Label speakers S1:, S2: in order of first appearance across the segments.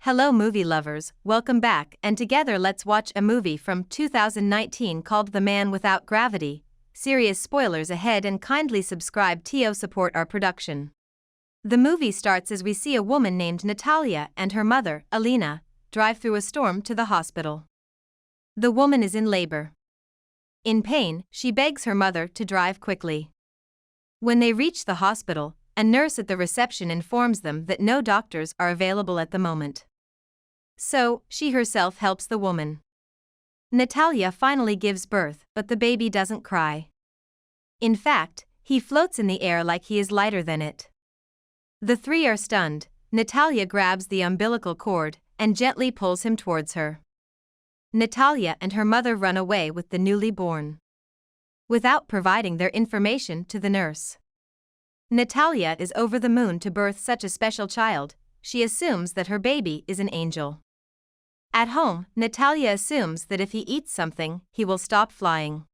S1: Hello movie lovers, welcome back, and together let's watch a movie from 2019 called The Man Without Gravity. Serious spoilers ahead and kindly subscribe to support our production. The movie starts as we see a woman named Natalia and her mother, Alina, drive through a storm to the hospital. The woman is in labor. In pain, she begs her mother to drive quickly. When they reach the hospital, a nurse at the reception informs them that no doctors are available at the moment. So, she herself helps the woman. Natalia finally gives birth, but the baby doesn't cry. In fact, he floats in the air like he is lighter than it. The three are stunned. Natalia grabs the umbilical cord and gently pulls him towards her. Natalia and her mother run away with the newly born, without providing their information to the nurse. Natalia is over the moon to birth such a special child. She assumes that her baby is an angel. At home, Natalia assumes that if he eats something, he will stop flying.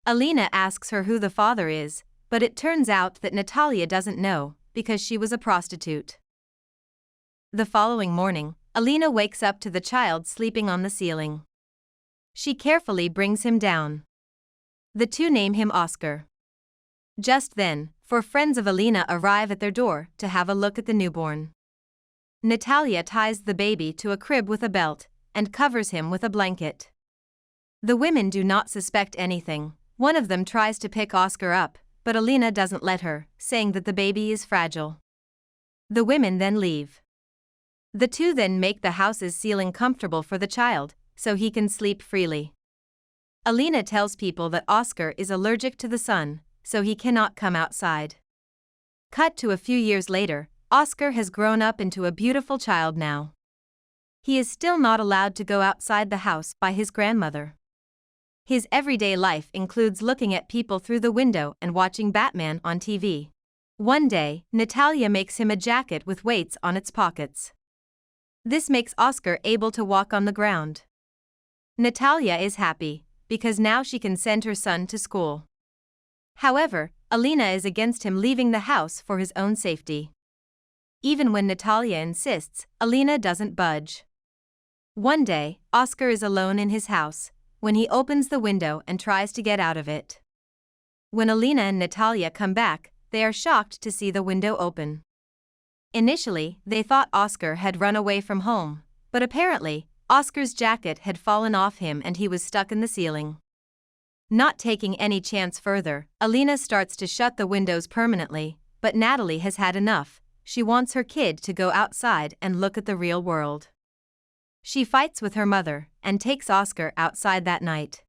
S1: Alina asks her who the father is, but it turns out that Natalia doesn't know, because she was a prostitute. The following morning, Alina wakes up to the child sleeping on the ceiling. She carefully brings him down. The two name him Oscar. Just then, four friends of Alina arrive at their door to have a look at the newborn. Natalia ties the baby to a crib with a belt and covers him with a blanket. The women do not suspect anything. One of them tries to pick Oscar up, but Alina doesn't let her, saying that the baby is fragile. The women then leave. The two then make the house's ceiling comfortable for the child, so he can sleep freely. Alina tells people that Oscar is allergic to the sun, so he cannot come outside. Cut to a few years later, Oscar has grown up into a beautiful child now. He is still not allowed to go outside the house by his grandmother. His everyday life includes looking at people through the window and watching Batman on TV. One day, Natalia makes him a jacket with weights on its pockets. This makes Oscar able to walk on the ground. Natalia is happy, because now she can send her son to school. However, Alina is against him leaving the house for his own safety. Even when Natalia insists, Alina doesn't budge. One day, Oscar is alone in his house, when he opens the window and tries to get out of it. When Alina and Natalia come back, they are shocked to see the window open. Initially, they thought Oscar had run away from home, but apparently, Oscar's jacket had fallen off him and he was stuck in the ceiling. Not taking any chance further, Alina starts to shut the windows permanently, but Natalie has had enough. She wants her kid to go outside and look at the real world. She fights with her mother and takes Oscar outside that night.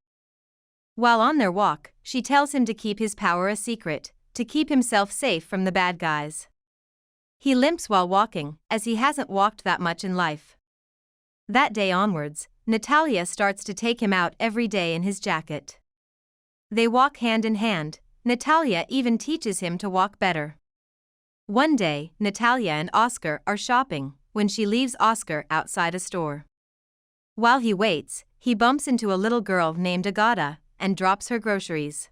S1: While on their walk, she tells him to keep his power a secret, to keep himself safe from the bad guys. He limps while walking, as he hasn't walked that much in life. That day onwards, Natalia starts to take him out every day in his jacket. They walk hand in hand. Natalia even teaches him to walk better. One day, Natalia and Oscar are shopping, when she leaves Oscar outside a store. While he waits, he bumps into a little girl named Agata and drops her groceries.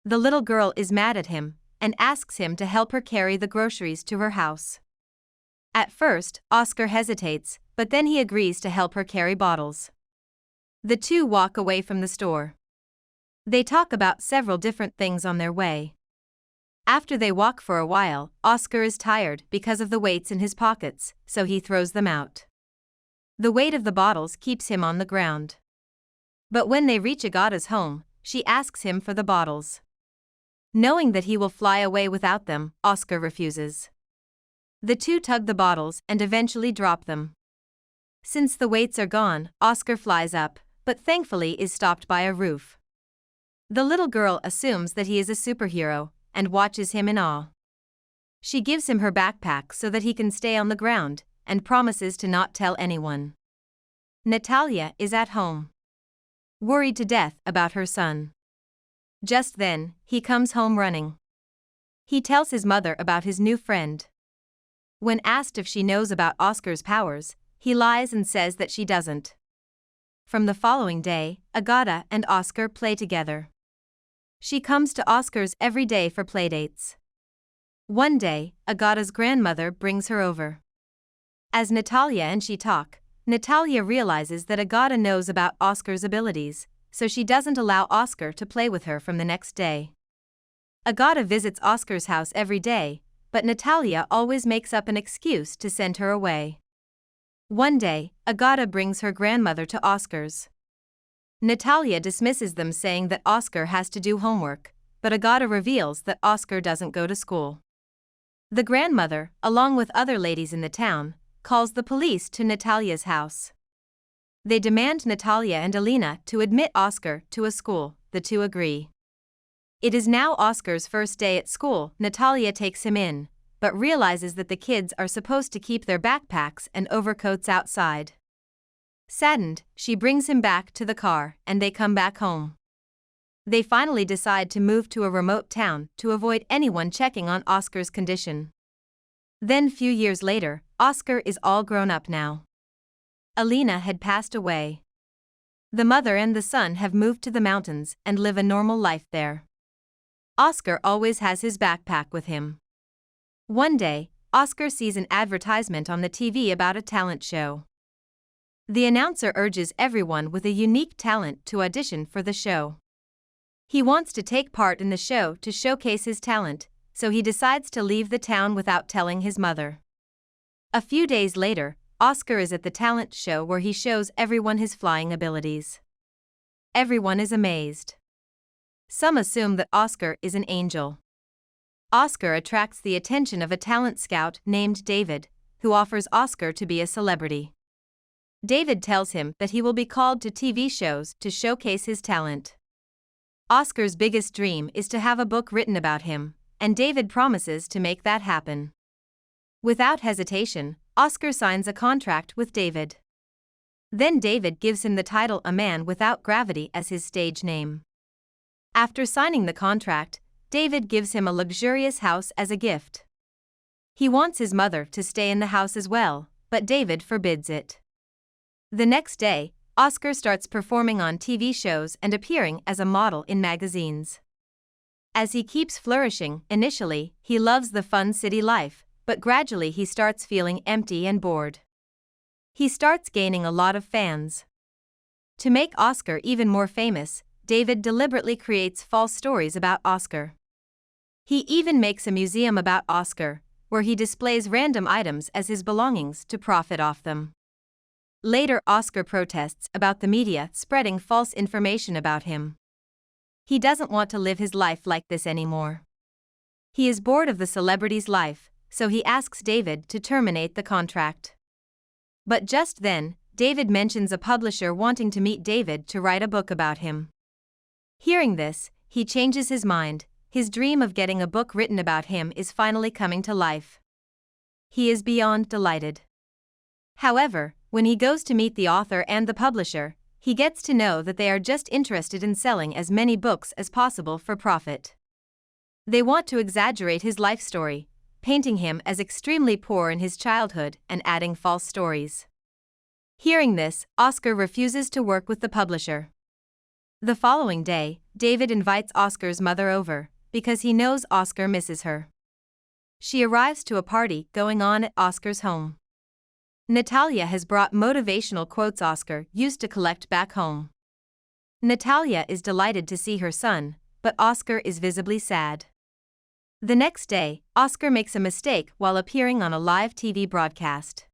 S1: The little girl is mad at him and asks him to help her carry the groceries to her house. At first, Oscar hesitates, but then he agrees to help her carry bottles. The two walk away from the store. They talk about several different things on their way. After they walk for a while, Oscar is tired because of the weights in his pockets, so he throws them out. The weight of the bottles keeps him on the ground. But when they reach Agata's home, she asks him for the bottles. Knowing that he will fly away without them, Oscar refuses. The two tug the bottles and eventually drop them. Since the weights are gone, Oscar flies up, but thankfully is stopped by a roof. The little girl assumes that he is a superhero and watches him in awe. She gives him her backpack so that he can stay on the ground, and promises to not tell anyone. Natalia is at home, worried to death about her son. Just then, he comes home running. He tells his mother about his new friend. When asked if she knows about Oscar's powers, he lies and says that she doesn't. From the following day, Agata and Oscar play together. She comes to Oscar's every day for playdates. One day, Agata's grandmother brings her over. As Natalia and she talk, Natalia realizes that Agata knows about Oscar's abilities, so she doesn't allow Oscar to play with her from the next day. Agata visits Oscar's house every day, but Natalia always makes up an excuse to send her away. One day, Agata brings her grandmother to Oscar's. Natalia dismisses them, saying that Oscar has to do homework, but Agata reveals that Oscar doesn't go to school. The grandmother, along with other ladies in the town, calls the police to Natalia's house. They demand Natalia and Alina to admit Oscar to a school. The two agree. It is now Oscar's first day at school. Natalia takes him in, but realizes that the kids are supposed to keep their backpacks and overcoats outside. Saddened, she brings him back to the car, and they come back home. They finally decide to move to a remote town to avoid anyone checking on Oscar's condition. Then few years later, Oscar is all grown up now. Alina had passed away. The mother and the son have moved to the mountains and live a normal life there. Oscar always has his backpack with him. One day, Oscar sees an advertisement on the TV about a talent show. The announcer urges everyone with a unique talent to audition for the show. He wants to take part in the show to showcase his talent, so he decides to leave the town without telling his mother. A few days later, Oscar is at the talent show where he shows everyone his flying abilities. Everyone is amazed. Some assume that Oscar is an angel. Oscar attracts the attention of a talent scout named David, who offers Oscar to be a celebrity. David tells him that he will be called to TV shows to showcase his talent. Oscar's biggest dream is to have a book written about him, and David promises to make that happen. Without hesitation, Oscar signs a contract with David. Then David gives him the title A Man Without Gravity as his stage name. After signing the contract, David gives him a luxurious house as a gift. He wants his mother to stay in the house as well, but David forbids it. The next day, Oscar starts performing on TV shows and appearing as a model in magazines. As he keeps flourishing, initially, he loves the fun city life, but gradually he starts feeling empty and bored. He starts gaining a lot of fans. To make Oscar even more famous, David deliberately creates false stories about Oscar. He even makes a museum about Oscar, where he displays random items as his belongings to profit off them. Later, Oscar protests about the media spreading false information about him. He doesn't want to live his life like this anymore. He is bored of the celebrity's life, so he asks David to terminate the contract. But just then, David mentions a publisher wanting to meet David to write a book about him. Hearing this, he changes his mind. His dream of getting a book written about him is finally coming to life. He is beyond delighted. However, when he goes to meet the author and the publisher, he gets to know that they are just interested in selling as many books as possible for profit. They want to exaggerate his life story, painting him as extremely poor in his childhood and adding false stories. Hearing this, Oscar refuses to work with the publisher. The following day, David invites Oscar's mother over, because he knows Oscar misses her. She arrives to a party going on at Oscar's home. Natalia has brought motivational quotes Oscar used to collect back home. Natalia is delighted to see her son, but Oscar is visibly sad. The next day, Oscar makes a mistake while appearing on a live TV broadcast.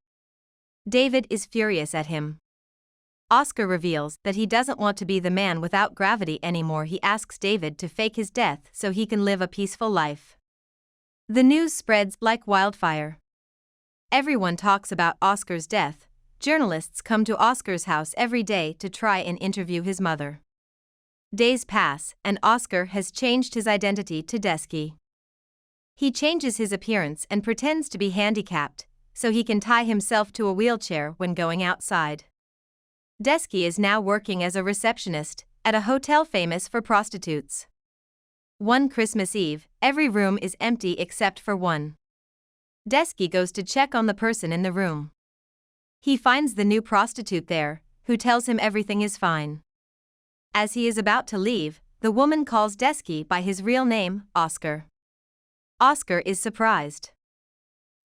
S1: David is furious at him. Oscar reveals that he doesn't want to be the man without gravity anymore. He asks David to fake his death so he can live a peaceful life. The news spreads like wildfire. Everyone talks about Oscar's death. Journalists come to Oscar's house every day to try and interview his mother. Days pass, and Oscar has changed his identity to Desky. He changes his appearance and pretends to be handicapped, so he can tie himself to a wheelchair when going outside. Desky is now working as a receptionist at a hotel famous for prostitutes. One Christmas Eve, every room is empty except for one. Desky goes to check on the person in the room. He finds the new prostitute there, who tells him everything is fine. As he is about to leave, the woman calls Desky by his real name, Oscar. Oscar is surprised,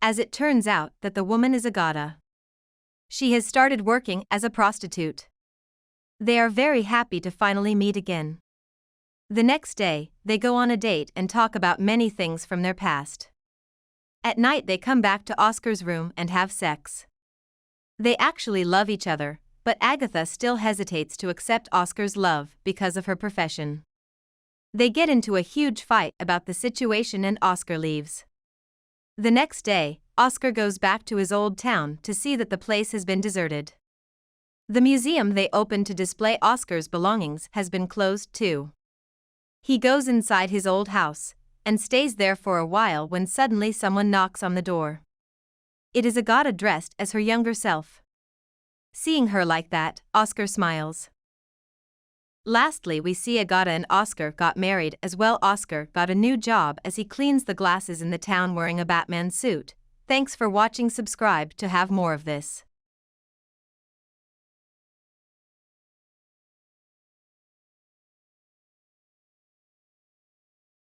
S1: as it turns out that the woman is Agata. She has started working as a prostitute. They are very happy to finally meet again. The next day, they go on a date and talk about many things from their past. At night, they come back to Oscar's room and have sex. They actually love each other, but Agatha still hesitates to accept Oscar's love because of her profession. They get into a huge fight about the situation and Oscar leaves. The next day, Oscar goes back to his old town to see that the place has been deserted. The museum they opened to display Oscar's belongings has been closed too. He goes inside his old house and stays there for a while when suddenly someone knocks on the door. It is Agata dressed as her younger self. Seeing her like that, Oscar smiles. Lastly, we see Agata and Oscar got married as well. Oscar got a new job as he cleans the glasses in the town wearing a Batman suit. Thanks for watching. Subscribe to have more of this.